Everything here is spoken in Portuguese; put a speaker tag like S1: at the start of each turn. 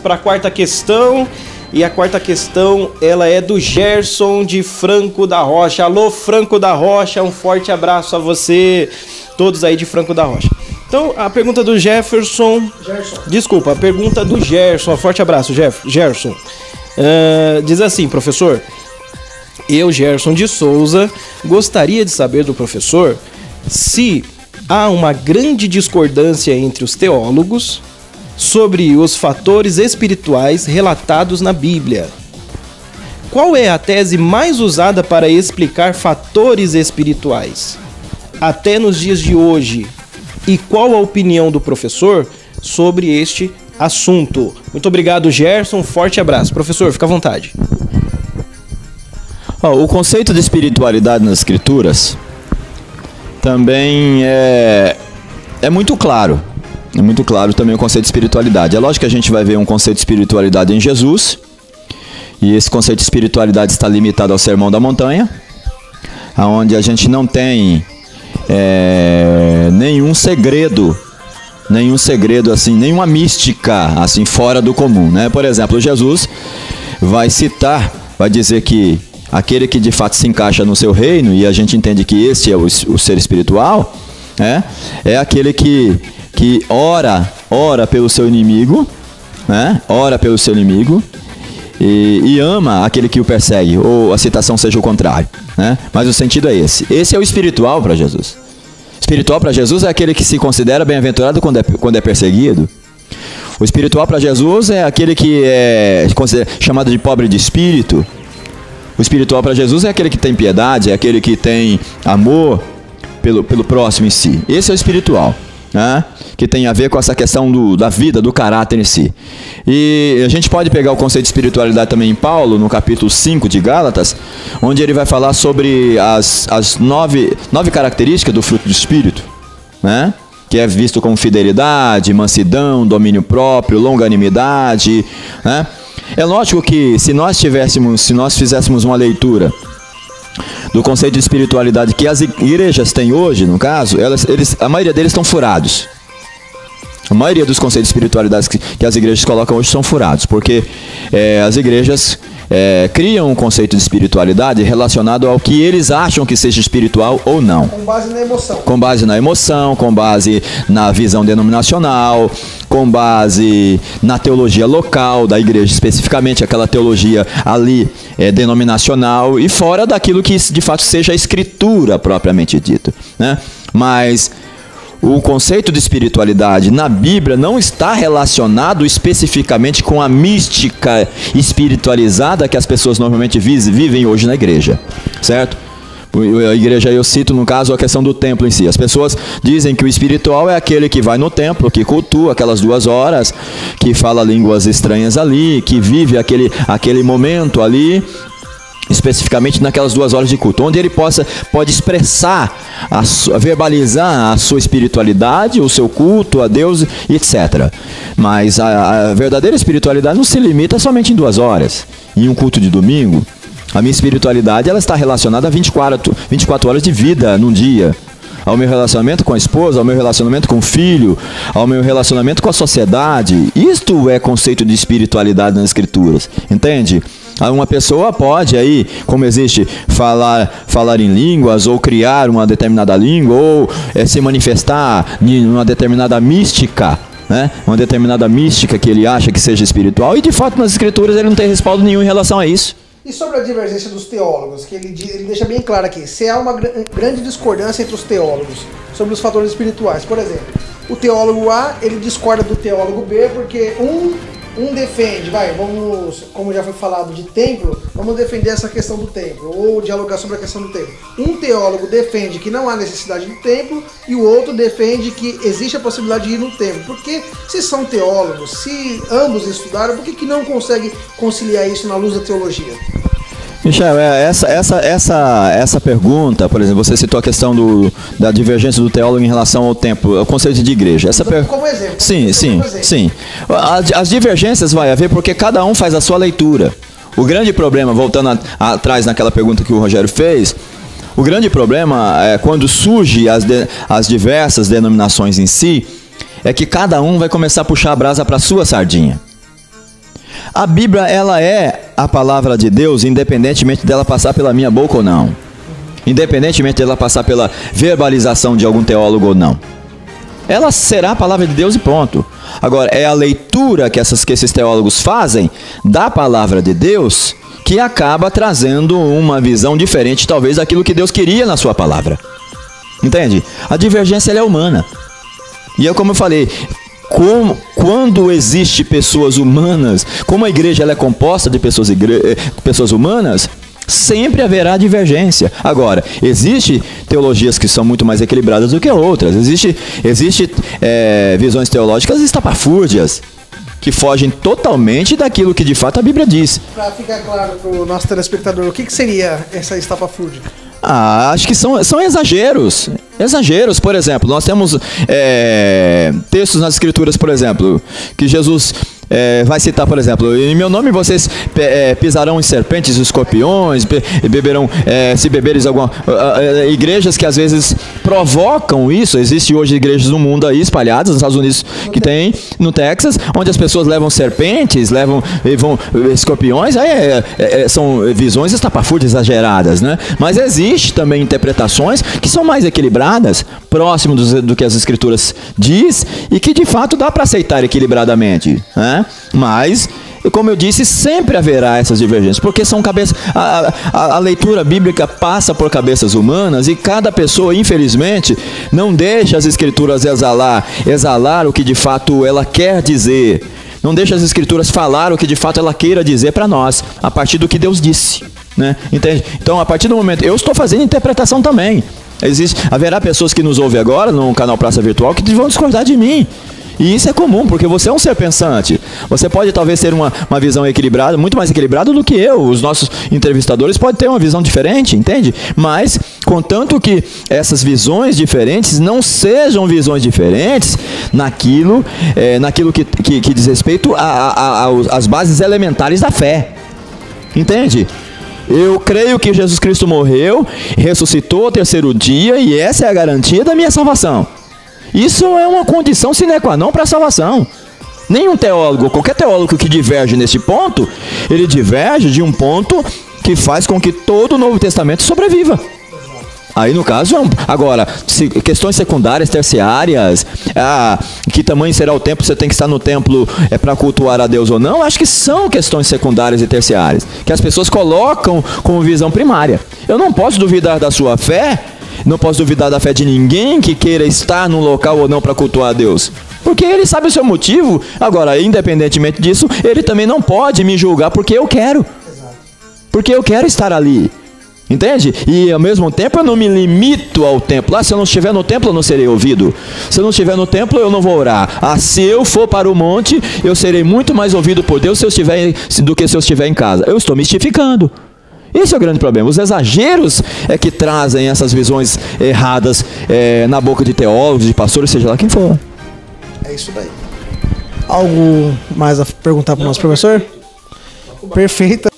S1: para a quarta questão. E a quarta questão, ela é do Gerson de Franco da Rocha. Alô, Franco da Rocha, um forte abraço a você, todos aí de Franco da Rocha. Então, a pergunta do Gerson. Desculpa, a pergunta do Gerson. Um forte abraço, Gerson. Diz assim, professor. Eu, Gerson de Souza, gostaria de saber do professor se há uma grande discordância entre os teólogos sobre os fatores espirituais relatados na Bíblia. Qual é a tese mais usada para explicar fatores espirituais, até nos dias de hoje? E qual a opinião do professor sobre este assunto? Muito obrigado, Gerson. Forte abraço. Professor, fica à vontade.
S2: O conceito de espiritualidade nas Escrituras também é muito claro. É muito claro também o conceito de espiritualidade. É lógico que a gente vai ver um conceito de espiritualidade em Jesus. E esse conceito de espiritualidade está limitado ao Sermão da Montanha, onde a gente não tem nenhum segredo assim, nenhuma mística assim fora do comum, né? Por exemplo, Jesus vai dizer que aquele que de fato se encaixa no seu reino, e a gente entende que esse é o ser espiritual, é aquele que ora pelo seu inimigo, né? Ora pelo seu inimigo e ama aquele que o persegue, ou a citação seja o contrário, né? Mas o sentido é esse. Esse é o espiritual para Jesus. Espiritual para Jesus é aquele que se considera bem-aventurado quando é perseguido. O espiritual para Jesus é aquele que é chamado de pobre de espírito. O espiritual para Jesus é aquele que tem piedade, é aquele que tem amor pelo próximo em si. Esse é o espiritual, né? Que tem a ver com essa questão da vida, do caráter em si. E a gente pode pegar o conceito de espiritualidade também em Paulo, no capítulo 5 de Gálatas, onde ele vai falar sobre as nove características do fruto do Espírito, né? Que é visto como fidelidade, mansidão, domínio próprio, longanimidade, né? É lógico que se nós fizéssemos uma leitura do conceito de espiritualidade que as igrejas têm hoje, no caso, a maioria deles estão furados. A maioria dos conceitos de espiritualidade que as igrejas colocam hoje são furados, porque as igrejas criam um conceito de espiritualidade relacionado ao que eles acham que seja espiritual ou não.
S3: Com base na emoção.
S2: Com base na emoção, com base na visão denominacional, com base na teologia local da igreja, especificamente aquela teologia ali denominacional, e fora daquilo que de fato seja a escritura propriamente dita, né? Mas o conceito de espiritualidade na Bíblia não está relacionado especificamente com a mística espiritualizada que as pessoas normalmente vivem hoje na igreja, certo? A igreja, eu cito no caso a questão do templo em si. As pessoas dizem que o espiritual é aquele que vai no templo, que cultua aquelas 2 horas, que fala línguas estranhas ali, que vive aquele momento ali, especificamente naquelas 2 horas de culto, onde ele pode expressar, verbalizar a sua espiritualidade, o seu culto a Deus, etc. Mas a verdadeira espiritualidade não se limita somente em 2 horas, em um culto de domingo. A minha espiritualidade ela está relacionada a 24 horas de vida num dia. Ao meu relacionamento com a esposa, ao meu relacionamento com o filho, ao meu relacionamento com a sociedade. Isto é conceito de espiritualidade nas Escrituras, entende? Uma pessoa pode aí, como existe, falar em línguas, ou criar uma determinada língua, ou se manifestar em uma determinada mística, né? Uma determinada mística que ele acha que seja espiritual, e de fato nas Escrituras ele não tem respaldo nenhum em relação a isso.
S3: E sobre a divergência dos teólogos, que ele deixa bem claro aqui, se há uma grande discordância entre os teólogos sobre os fatores espirituais. Por exemplo, o teólogo A, ele discorda do teólogo B, porque um defende, como já foi falado de templo, vamos defender essa questão do templo, ou dialogar sobre a questão do templo. Um teólogo defende que não há necessidade do templo, e o outro defende que existe a possibilidade de ir no templo. Porque se são teólogos, se ambos estudaram, por que não consegue conciliar isso na luz da teologia?
S2: Michel, essa pergunta, por exemplo, você citou a questão da divergência do teólogo em relação ao templo, ao conceito de igreja.
S3: Como exemplo.
S2: Sim. As divergências vai haver porque cada um faz a sua leitura. O grande problema, voltando atrás naquela pergunta que o Rogério fez, o grande problema é quando surgem as diversas denominações em si, é que cada um vai começar a puxar a brasa para a sua sardinha. A Bíblia, ela é a palavra de Deus, independentemente dela passar pela minha boca ou não. Independentemente dela passar pela verbalização de algum teólogo ou não. Ela será a palavra de Deus e pronto. Agora, é a leitura que esses teólogos fazem da palavra de Deus que acaba trazendo uma visão diferente, talvez, daquilo que Deus queria na sua palavra. Entende? A divergência ela é humana. E como eu falei, quando existe pessoas humanas, como a igreja ela é composta de pessoas humanas, sempre haverá divergência. Agora, existem teologias que são muito mais equilibradas do que outras. Existem visões teológicas estapafúrdias, que fogem totalmente daquilo que de fato a Bíblia diz.
S3: Para ficar claro para o nosso telespectador, o que seria essa estapafúrdia?
S2: Acho que são exageros. Exageros, por exemplo, nós temos textos nas Escrituras, por exemplo, que Jesus vai citar, por exemplo, em meu nome vocês pisarão em serpentes e escorpiões, beberão, se beberes alguma... igrejas que às vezes provocam isso. Existem hoje igrejas no mundo aí, espalhadas, nos Estados Unidos, que tem, no Texas, onde as pessoas levam serpentes, levam escorpiões, são visões estapafúrdias exageradas, né? Mas existe também interpretações que são mais equilibradas, próximo do que as Escrituras diz, e que de fato dá para aceitar equilibradamente, né? Mas, como eu disse, sempre haverá essas divergências, porque são cabeças. A leitura bíblica passa por cabeças humanas, e cada pessoa, infelizmente, não deixa as Escrituras exalar o que de fato ela quer dizer. Não deixa as Escrituras falar o que de fato ela queira dizer para nós, a partir do que Deus disse, né? Entende? Então, a partir do momento, eu estou fazendo interpretação também. Haverá pessoas que nos ouvem agora no canal Praça Virtual que vão discordar de mim. E isso é comum, porque você é um ser pensante. Você pode talvez ter uma visão equilibrada, muito mais equilibrada do que eu. Os nossos entrevistadores podem ter uma visão diferente, entende? Mas, contanto que essas visões diferentes não sejam visões diferentes naquilo que diz respeito às bases elementares da fé. Entende? Eu creio que Jesus Cristo morreu, ressuscitou ao terceiro dia, e essa é a garantia da minha salvação. Isso é uma condição sine qua non para a salvação. Nenhum teólogo, qualquer teólogo que diverge nesse ponto, ele diverge de um ponto que faz com que todo o Novo Testamento sobreviva. Aí no caso, agora, questões secundárias, terciárias, que tamanho será o templo, você tem que estar no templo para cultuar a Deus ou não, acho que são questões secundárias e terciárias, que as pessoas colocam como visão primária. Eu não posso duvidar da sua fé, não posso duvidar da fé de ninguém que queira estar num local ou não para cultuar a Deus, porque ele sabe o seu motivo. Agora, independentemente disso, ele também não pode me julgar porque eu quero. Porque eu quero estar ali. Entende? E ao mesmo tempo eu não me limito ao templo. Se eu não estiver no templo, eu não serei ouvido. Se eu não estiver no templo, eu não vou orar. Se eu for para o monte, eu serei muito mais ouvido por Deus do que se eu estiver em casa. Eu estou mistificando. Esse é o grande problema. Os exageros é que trazem essas visões erradas na boca de teólogos, de pastores, seja lá quem for.
S3: É isso daí. Algo mais a perguntar para o nosso professor? Perfeito.